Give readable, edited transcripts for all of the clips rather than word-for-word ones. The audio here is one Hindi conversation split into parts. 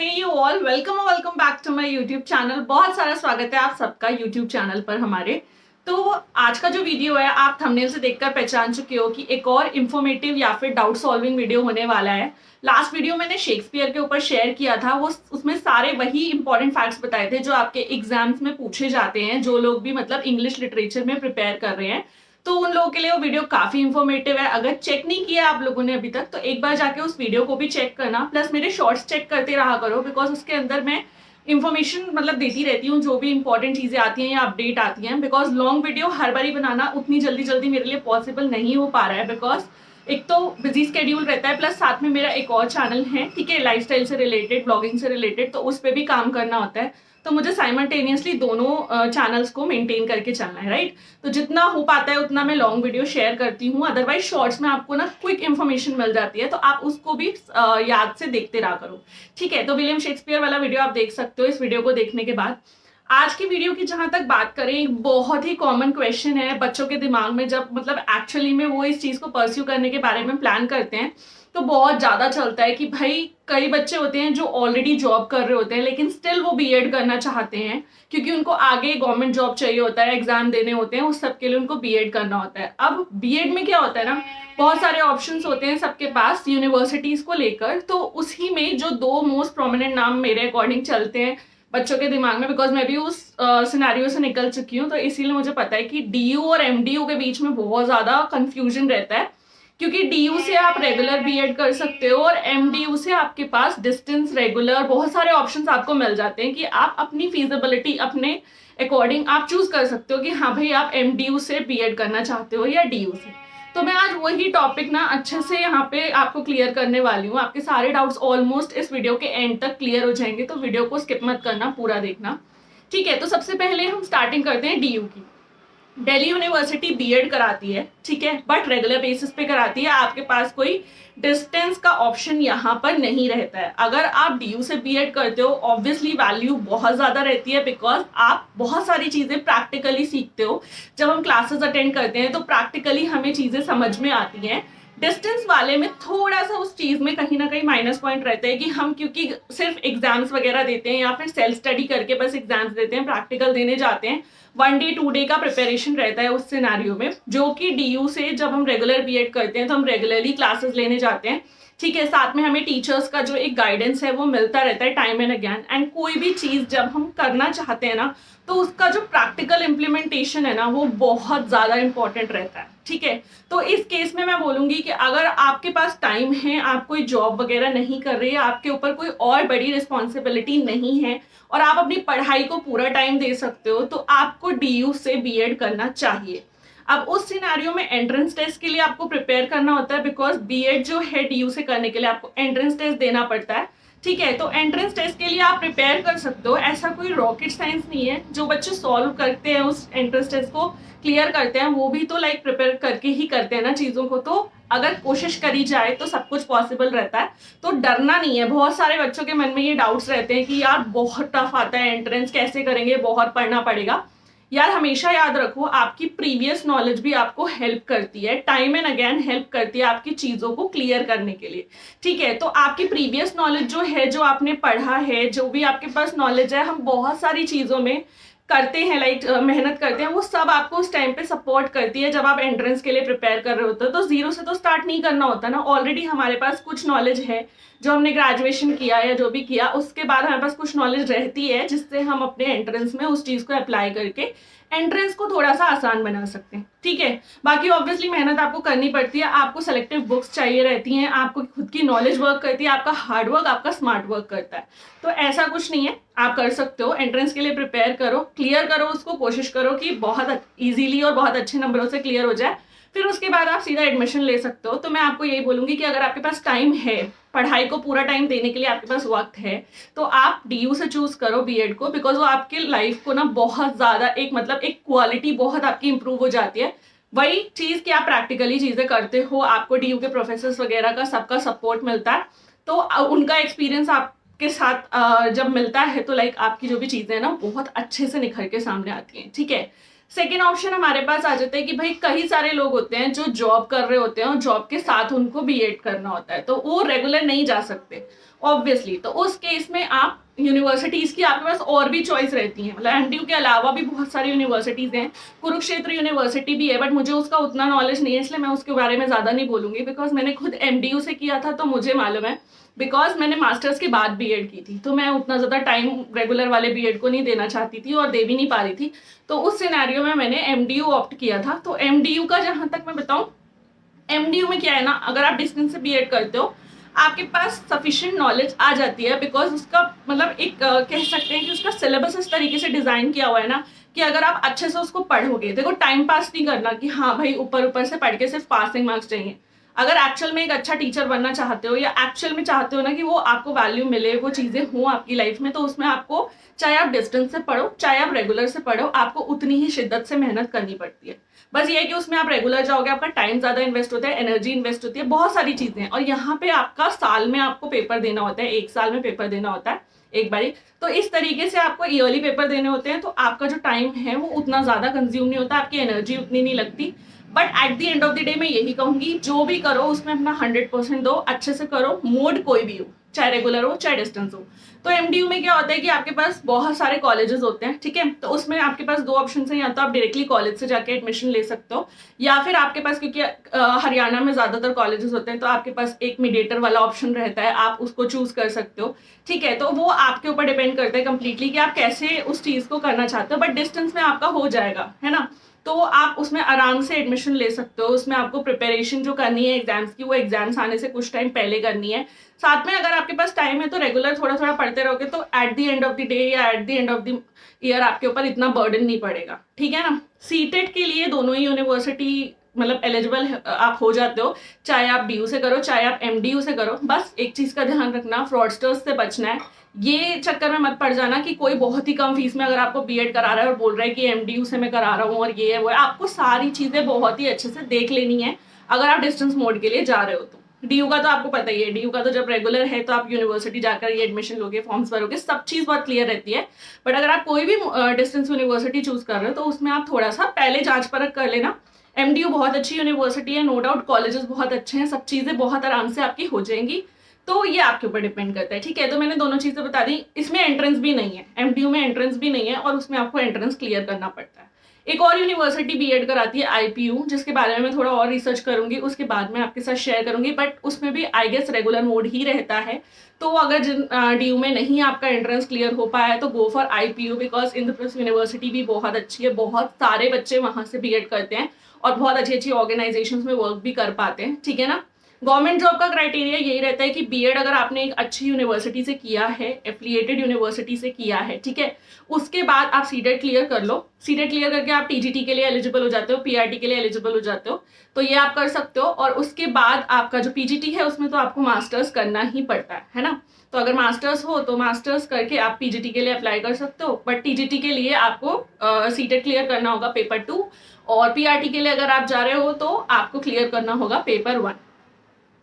Hey you all, welcome back to my YouTube channel. बहुत सारा स्वागत है आप सबका यूट्यूब चैनल पर हमारे। तो आज का जो वीडियो है आप थंबनेल से देखकर पहचान चुके हो कि एक और इन्फॉर्मेटिव या फिर डाउट सॉल्विंग वीडियो होने वाला है। लास्ट वीडियो मैंने शेक्सपियर के ऊपर शेयर किया था, वो उसमें सारे वही इंपॉर्टेंट फैक्ट्स बताए थे जो आपके एग्जाम्स में पूछे जाते हैं, जो लोग भी मतलब इंग्लिश लिटरेचर में प्रिपेयर कर रहे हैं। तो उन लोगों के लिए वो वीडियो काफी इंफॉर्मेटिव है। अगर चेक नहीं किया आप लोगों ने अभी तक तो एक बार जाके उस वीडियो को भी चेक करना, प्लस मेरे शॉर्ट्स चेक करते रहा करो, बिकॉज उसके अंदर मैं इन्फॉर्मेशन मतलब देती रहती हूँ, जो भी इंपॉर्टेंट चीजें आती हैं या अपडेट आती हैं। बिकॉज लॉन्ग वीडियो हर बारी बनाना उतनी जल्दी जल्दी मेरे लिए पॉसिबल नहीं हो पा रहा है, बिकॉज एक तो बिजी स्केड्यूल रहता है, प्लस साथ में मेरा एक और चैनल है, ठीक है, लाइफस्टाइल से रिलेटेड, ब्लॉगिंग से रिलेटेड, तो उस पर भी काम करना होता है। तो मुझे साइमल्टेनियसली दोनों चैनल्स को मेंटेन करके चलना है, राइट। तो जितना हो पाता है उतना मैं लॉन्ग वीडियो शेयर करती हूँ, अदरवाइज शॉर्ट्स में आपको ना क्विक इन्फॉर्मेशन मिल जाती है, तो आप उसको भी याद से देखते रहा करो, ठीक है। तो विलियम शेक्सपियर वाला वीडियो आप देख सकते हो इस वीडियो को देखने के बाद। आज की वीडियो की जहां तक बात करें, एक बहुत ही कॉमन क्वेश्चन है बच्चों के दिमाग में, जब मतलब एक्चुअली में वो इस चीज को परस्यू करने के बारे में प्लान करते हैं तो बहुत ज्यादा चलता है कि भाई कई बच्चे होते हैं जो ऑलरेडी जॉब कर रहे होते हैं लेकिन स्टिल वो बीएड करना चाहते हैं, क्योंकि उनको आगे गवर्नमेंट जॉब चाहिए होता है, एग्जाम देने होते हैं, उस सब के लिए उनको बीएड करना होता है। अब बीएड में क्या होता है ना, बहुत सारे ऑप्शंस होते हैं सबके पास यूनिवर्सिटीज को लेकर, तो उसी में जो दो मोस्ट प्रोमिनेंट नाम मेरे अकॉर्डिंग चलते हैं बच्चों के दिमाग में, बिकॉज मैं भी उस सिनेरियो से निकल चुकी हूँ, तो इसीलिए मुझे पता है कि डीयू और एमडीयू के बीच में बहुत ज्यादा कंफ्यूजन रहता है। क्योंकि डीयू से आप रेगुलर बीएड कर सकते हो और एमडीयू से आपके पास डिस्टेंस, रेगुलर, बहुत सारे ऑप्शंस आपको मिल जाते हैं कि आप अपनी फीजिबिलिटी अपने अकॉर्डिंग आप चूज कर सकते हो कि हाँ भाई आप एमडीयू से बीएड करना चाहते हो या डीयू से। तो मैं आज वही टॉपिक ना अच्छे से यहाँ पे आपको क्लियर करने वाली हूँ। आपके सारे डाउट्स ऑलमोस्ट इस वीडियो के एंड तक क्लियर हो जाएंगे, तो वीडियो को स्किप मत करना, पूरा देखना, ठीक है। तो सबसे पहले हम स्टार्टिंग करते हैं डीयू की। दिल्ली यूनिवर्सिटी बीएड कराती है, ठीक है, बट रेगुलर बेसिस पे कराती है। आपके पास कोई डिस्टेंस का ऑप्शन यहाँ पर नहीं रहता है। अगर आप डीयू से बीएड करते हो ऑब्वियसली वैल्यू बहुत ज्यादा रहती है, बिकॉज आप बहुत सारी चीजें प्रैक्टिकली सीखते हो। जब हम क्लासेस अटेंड करते हैं तो प्रैक्टिकली हमें चीजें समझ में आती हैं। डिस्टेंस वाले में थोड़ा सा उस चीज में कहीं ना कहीं माइनस पॉइंट रहता है कि हम क्योंकि सिर्फ एग्जाम्स वगैरह देते हैं या फिर सेल्फ स्टडी करके बस एग्जाम्स देते हैं, प्रैक्टिकल देने जाते हैं, 1 डे 2 डे का प्रिपरेशन रहता है उस सिनेरियो में। जो कि डीयू से जब हम रेगुलर बीएड करते हैं तो हम रेगुलरली क्लासेस लेने जाते हैं, ठीक है, साथ में हमें टीचर्स का जो एक गाइडेंस है वो मिलता रहता है टाइम एंड अगेन। एंड कोई भी चीज जब हम करना चाहते हैं ना तो उसका जो प्रैक्टिकल इम्प्लीमेंटेशन है ना वो बहुत ज्यादा इंपॉर्टेंट रहता है, ठीक है। तो इस केस में मैं बोलूंगी कि अगर आपके पास टाइम है, आप कोई जॉब वगैरह नहीं कर रहे हैं, आपके ऊपर कोई और बड़ी रिस्पॉन्सिबिलिटी नहीं है और आप अपनी पढ़ाई को पूरा टाइम दे सकते हो, तो आपको डीयू से बीएड करना चाहिए। अब उस सिनेरियो में एंट्रेंस टेस्ट के लिए आपको प्रिपेयर करना होता है, बिकॉज बीएड जो है डीयू से करने के लिए आपको एंट्रेंस टेस्ट देना पड़ता है, ठीक है। तो एंट्रेंस टेस्ट के लिए आप प्रिपेयर कर सकते हो, ऐसा कोई रॉकेट साइंस नहीं है। जो बच्चे सॉल्व करते हैं उस एंट्रेंस टेस्ट को क्लियर करते हैं वो भी तो लाइक प्रिपेयर करके ही करते हैं ना चीजों को, तो अगर कोशिश करी जाए तो सब कुछ पॉसिबल रहता है, तो डरना नहीं है। बहुत सारे बच्चों के मन में ये डाउट्स रहते हैं कि यार बहुत टफ आता है एंट्रेंस, कैसे करेंगे, बहुत पढ़ना पड़ेगा। यार हमेशा याद रखो आपकी प्रीवियस नॉलेज भी आपको हेल्प करती है, टाइम एंड अगेन हेल्प करती है आपकी चीजों को क्लियर करने के लिए, ठीक है। तो आपकी प्रीवियस नॉलेज जो है, जो आपने पढ़ा है, जो भी आपके पास नॉलेज है, हम बहुत सारी चीजों में करते हैं, लाइक मेहनत करते हैं, वो सब आपको उस टाइम पे सपोर्ट करती है जब आप एंट्रेंस के लिए प्रिपेयर कर रहे होते हो। तो जीरो से तो स्टार्ट नहीं करना होता ना, ऑलरेडी हमारे पास कुछ नॉलेज है, जो हमने ग्रेजुएशन किया या जो भी किया उसके बाद हमारे पास कुछ नॉलेज रहती है जिससे हम अपने एंट्रेंस में उस चीज को अप्लाई करके एंट्रेंस को थोड़ा सा आसान बना सकते हैं, ठीक है। बाकी ऑब्वियसली मेहनत आपको करनी पड़ती है, आपको सेलेक्टिव बुक्स चाहिए रहती हैं, आपको खुद की नॉलेज वर्क करती है, आपका हार्ड वर्क, आपका स्मार्ट वर्क करता है। तो ऐसा कुछ नहीं है, आप कर सकते हो, एंट्रेंस के लिए प्रिपेयर करो, क्लियर करो उसको, कोशिश करो कि बहुत ईजिली और बहुत अच्छे नंबरों से क्लियर हो जाए, फिर उसके बाद आप सीधा एडमिशन ले सकते हो। तो मैं आपको यही बोलूंगी कि अगर आपके पास टाइम है, पढ़ाई को पूरा टाइम देने के लिए आपके पास वक्त है, तो आप डीयू से चूज करो बीएड को, बिकॉज वो आपके लाइफ को ना बहुत ज्यादा एक मतलब एक क्वालिटी बहुत आपकी इंप्रूव हो जाती है। वही चीज कि आप प्रैक्टिकली चीजें करते हो, आपको डीयू के प्रोफेसर्स वगैरह का सबका सपोर्ट मिलता है, तो उनका एक्सपीरियंस आपके साथ जब मिलता है तो लाइक आपकी जो भी चीजें हैं ना बहुत अच्छे से निखर के सामने आती हैं, ठीक है। सेकेंड ऑप्शन हमारे पास आ जाता है कि भाई कई सारे लोग होते हैं जो जॉब कर रहे होते हैं और जॉब के साथ उनको बीएड करना होता है, तो वो रेगुलर नहीं जा सकते ऑब्वियसली। तो उस केस में आप यूनिवर्सिटीज की आपके पास और भी चॉइस रहती है, मतलब एमडीयू के अलावा भी बहुत सारी यूनिवर्सिटीज हैं। कुरुक्षेत्र यूनिवर्सिटी भी है, बट मुझे उसका उतना नॉलेज नहीं है, इसलिए मैं उसके बारे में ज्यादा नहीं बोलूंगी, बिकॉज मैंने खुद एमडीयू से किया था तो मुझे मालूम है, बिकॉज मैंने मास्टर्स के बाद बीएड की थी, तो मैं उतना ज्यादा टाइम रेगुलर वाले बीएड को नहीं देना चाहती थी और दे भी नहीं पा रही थी। तो उस सिनेरियो में मैंने एमडीयू ऑप्ट किया था। तो एमडीयू का जहां तक मैं बताऊं, एमडीयू में क्या है ना, अगर आप डिस्टेंस से बीएड करते हो आपके पास सफिशिएंट नॉलेज आ जाती है, बिकॉज उसका मतलब एक कह सकते हैं कि उसका सिलेबस इस तरीके से डिजाइन किया हुआ है ना कि अगर आप अच्छे से उसको पढ़ोगे, देखो टाइम पास नहीं करना कि हाँ भाई ऊपर ऊपर से पढ़ के सिर्फ पासिंग मार्क्स चाहिए। अगर एक्चुअल में एक अच्छा टीचर बनना चाहते हो या एक्चुअल में चाहते हो ना कि वो आपको वैल्यू मिले, वो चीजें हों आपकी लाइफ में, तो उसमें आपको चाहे आप डिस्टेंस से पढ़ो चाहे आप रेगुलर से पढ़ो, आपको उतनी ही शिद्दत से मेहनत करनी पड़ती है। बस ये है कि उसमें आप रेगुलर जाओगे, आपका टाइम ज्यादा इन्वेस्ट होता है, एनर्जी इन्वेस्ट होती है, बहुत सारी चीजें हैं। और यहाँ पे आपका साल में आपको पेपर देना होता है, एक साल में पेपर देना होता है एक बारी। तो इस तरीके से आपको ईयरली पेपर देने होते हैं, तो आपका जो टाइम है वो उतना ज्यादा कंज्यूम नहीं होता, आपकी एनर्जी उतनी नहीं लगती। But at the end of the day मैं यही कहूंगी, जो भी करो उसमें अपना 100% दो, अच्छे से करो, मोड कोई भी हो, चाहे रेगुलर हो चाहे डिस्टेंस हो। तो एमडीयू में क्या होता है कि आपके पास बहुत सारे कॉलेजेस होते हैं, ठीक है। तो उसमें आपके पास दो ऑप्शन है, या तो आप डायरेक्टली कॉलेज से जाके एडमिशन ले सकते हो, या फिर आपके पास, क्योंकि हरियाणा में ज्यादातर कॉलेजेस होते हैं, तो आपके पास एक मीडिएटर वाला ऑप्शन रहता है, आप उसको चूज कर सकते हो, ठीक है। तो वो आपके ऊपर डिपेंड करता है कंप्लीटली कि आप कैसे उस चीज को करना चाहते हो, बट डिस्टेंस में आपका हो जाएगा, है ना। तो आप उसमें आराम से एडमिशन ले सकते हो। उसमें आपको प्रिपरेशन जो करनी है एग्जाम्स की, वो एग्जाम्स आने से कुछ टाइम पहले करनी है। साथ में अगर आपके पास टाइम है तो रेगुलर थोड़ा थोड़ा पढ़ते रहोगे, तो at the end of the day या at the end of the year आपके ऊपर इतना बर्डन नहीं पड़ेगा, ठीक है ना। सीटेट के लिए दोनों ही यूनिवर्सिटी मतलब एलिजिबल आप हो जाते हो, चाहे आप डीयू से करो चाहे आप एमडीयू से करो। बस एक चीज का ध्यान रखना, फ्रॉडस्टर्स से बचना है। ये चक्कर में मत पड़ जाना कि कोई बहुत ही कम फीस में अगर आपको बीएड करा रहा है और बोल रहा है कि एमडीयू से मैं करा रहा हूँ और ये है वो है। आपको सारी चीजें बहुत ही अच्छे से देख लेनी है अगर आप डिस्टेंस मोड के लिए जा रहे हो तो। डीयू का तो आपको पता ही है, डीयू का तो जब रेगुलर है तो आप यूनिवर्सिटी जाकर ये एडमिशन लोगे, फॉर्म्स भरोगे, सब चीज बहुत क्लियर रहती है। बट अगर आप कोई भी डिस्टेंस यूनिवर्सिटी चूज कर रहे हो तो उसमें आप थोड़ा सा पहले जांच परख कर लेना। एमडीयू बहुत अच्छी यूनिवर्सिटी है, नो डाउट, कॉलेजेस बहुत अच्छे हैं, सब चीजें बहुत आराम से आपकी हो जाएंगी। तो ये आपके ऊपर डिपेंड करता है, ठीक है। तो मैंने दोनों चीजें बता दी। इसमें एंट्रेंस भी नहीं है, एमडीयू में एंट्रेंस भी नहीं है और उसमें आपको एंट्रेंस क्लियर करना पड़ता है। एक और यूनिवर्सिटी बीएड कराती है आईपीयू, जिसके बारे में मैं थोड़ा और रिसर्च करूंगी, उसके बाद में आपके साथ शेयर करूंगी। बट उसमें भी आई गेस रेगुलर मोड ही रहता है। तो अगर डीयू में नहीं आपका एंट्रेंस क्लियर हो पाया है तो go for IPU, because Indraprastha university भी बहुत अच्छी है, बहुत सारे बच्चे वहां से बीएड करते हैं और बहुत अच्छी अच्छी ऑर्गेनाइजेशंस में वर्क भी कर पाते हैं, ठीक है ना। गवर्नमेंट जॉब का क्राइटेरिया यही रहता है कि बीएड अगर आपने एक अच्छी यूनिवर्सिटी से किया है, एफिलिएटेड यूनिवर्सिटी से किया है, ठीक है, उसके बाद आप सीटेट क्लियर कर लो। सीटेट क्लियर करके आप टीजीटी के लिए एलिजिबल हो जाते हो, पीआरटी के लिए एलिजिबल हो जाते हो, तो ये आप कर सकते हो। और उसके बाद आपका जो पीजीटी है उसमें तो आपको मास्टर्स करना ही पड़ता है ना। तो अगर मास्टर्स हो तो मास्टर्स करके आप पीजीटी के लिए अप्लाई कर सकते हो, बट टीजीटी के लिए आपको सीटेट क्लियर करना होगा पेपर 2, और पीआरटी के लिए अगर आप जा रहे हो तो आपको क्लियर करना होगा पेपर 1।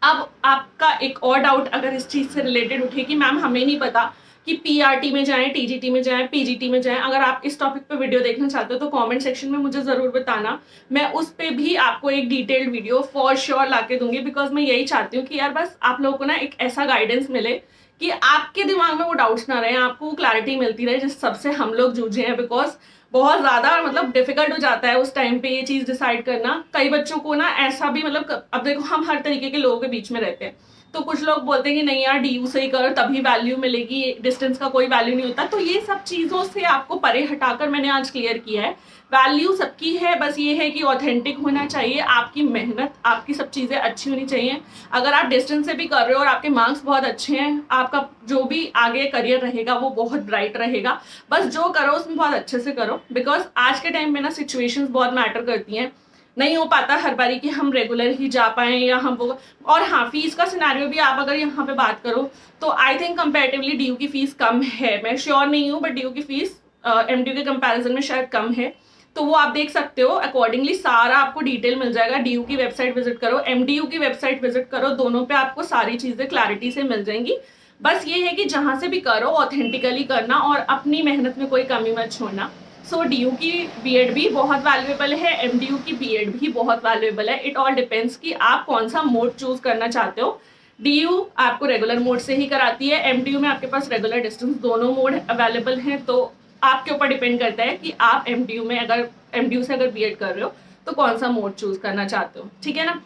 अब आपका एक और डाउट अगर इस चीज से रिलेटेड उठे कि मैम हमें नहीं पता कि पीआरटी में जाएं, टीजीटी में जाएं, पीजीटी में जाएं, अगर आप इस टॉपिक पे वीडियो देखना चाहते हो तो कमेंट सेक्शन में मुझे जरूर बताना, मैं उस पे भी आपको एक डिटेल्ड वीडियो फॉर श्योर लाके दूंगी। बिकॉज मैं यही चाहती हूँ कि यार बस आप लोगों को ना एक ऐसा गाइडेंस मिले कि आपके दिमाग में वो डाउट्स ना रहे, आपको क्लैरिटी मिलती रहे, जिस सबसे हम लोग जूझे हैं। बिकॉज बहुत ज्यादा मतलब डिफिकल्ट हो जाता है उस टाइम पे ये चीज डिसाइड करना। कई बच्चों को ना ऐसा भी मतलब, अब देखो हम हर तरीके के लोगों के बीच में रहते हैं, तो कुछ लोग बोलते हैं कि नहीं यार डीयू से ही कर तभी वैल्यू मिलेगी, डिस्टेंस का कोई वैल्यू नहीं होता। तो ये सब चीजों से आपको परे हटाकर मैंने आज क्लियर किया है, वैल्यू सबकी है, बस ये है कि ऑथेंटिक होना चाहिए, आपकी मेहनत, आपकी सब चीजें अच्छी होनी चाहिए। अगर आप डिस्टेंस से भी कर रहे हो और आपके मार्क्स बहुत अच्छे हैं, आपका जो भी आगे करियर रहेगा वो बहुत ब्राइट रहेगा। बस जो करो उसमें बहुत अच्छे से करो, बिकॉज आज के टाइम में ना सिचुएशंस बहुत मैटर करती हैं। नहीं हो पाता हर बारी कि हम रेगुलर ही जा पाए या हम वो। और हाँ, फीस का सिनेरियो भी आप अगर यहाँ पे बात करो तो आई थिंक कंपैरेटिवली डीयू की फीस कम है, मैं श्योर नहीं हूँ, बट डीयू की फीस एमडीयू के कंपैरिजन में शायद कम है। तो वो आप देख सकते हो, अकॉर्डिंगली सारा आपको डिटेल मिल जाएगा। डीयू की वेबसाइट विजिट करो, एमडीयू की वेबसाइट विजिट करो, दोनों पे आपको सारी चीजें क्लैरिटी से मिल जाएंगी। बस ये है कि जहां से भी करो ऑथेंटिकली करना और अपनी मेहनत में कोई कमी मत छोड़ना। सो DU की बीएड भी बहुत वैल्यूएबल है, MDU की बीएड भी बहुत वैल्यूएबल है। इट ऑल डिपेंड्स कि आप कौन सा मोड चूज करना चाहते हो। DU आपको रेगुलर मोड से ही कराती है, MDU में आपके पास रेगुलर डिस्टेंस दोनों मोड अवेलेबल हैं। तो आपके ऊपर डिपेंड करता है कि आप MDU से अगर बीएड कर रहे हो तो कौन सा मोड चूज करना चाहते हो, ठीक है ना।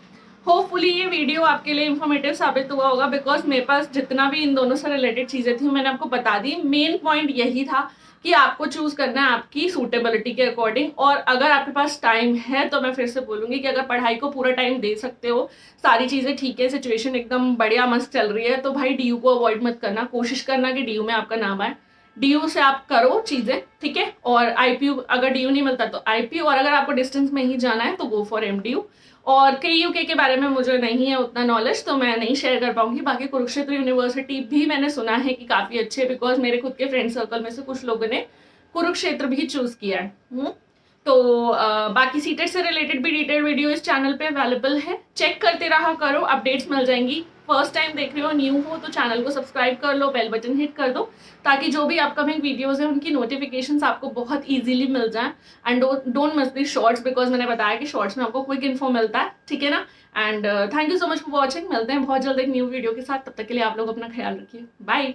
होपफुली ये वीडियो आपके लिए इन्फॉर्मेटिव साबित हुआ होगा, बिकॉज मेरे पास जितना भी इन दोनों से रिलेटेड चीजें थी मैंने आपको बता दी। मेन पॉइंट यही था कि आपको चूज करना है आपकी सूटेबिलिटी के अकॉर्डिंग। और अगर आपके पास टाइम है तो मैं फिर से बोलूंगी कि अगर पढ़ाई को पूरा टाइम दे सकते हो, सारी चीजें ठीक है, सिचुएशन एकदम बढ़िया मस्त चल रही है, तो भाई DU को अवॉइड मत करना। कोशिश करना कि DU में आपका नाम आए, DU से आप करो चीजें, ठीक है। और IPU अगर DU नहीं मिलता तो IPU, और अगर आपको डिस्टेंस में ही जाना है तो गो फॉर MDU। और KUK के बारे में मुझे नहीं है उतना नॉलेज, तो मैं नहीं शेयर कर पाऊंगी। बाकी कुरुक्षेत्र यूनिवर्सिटी भी मैंने सुना है कि काफी अच्छे है, बिकॉज मेरे खुद के फ्रेंड सर्कल में से कुछ लोगों ने कुरुक्षेत्र भी चूज किया है। तो बाकी सीटेट से रिलेटेड भी डिटेल वीडियो इस चैनल पे अवेलेबल है, चेक करते रहा करो, अपडेट्स मिल जाएंगी। फर्स्ट टाइम देख रहे हो, न्यू हो तो चैनल को सब्सक्राइब कर लो, बेल बटन हिट कर दो, ताकि जो भी अपकमिंग वीडियोस हैं उनकी नोटिफिकेशंस आपको बहुत इजीली मिल जाएं। And don't miss the shorts, because मैंने बताया कि शॉर्ट्स में आपको क्विक इन्फो मिलता है, ठीक है ना। And thank you so much for watching. मिलते हैं बहुत जल्द एक न्यू वीडियो के साथ, तब तक के लिए आप लोग अपना ख्याल रखिए, बाय।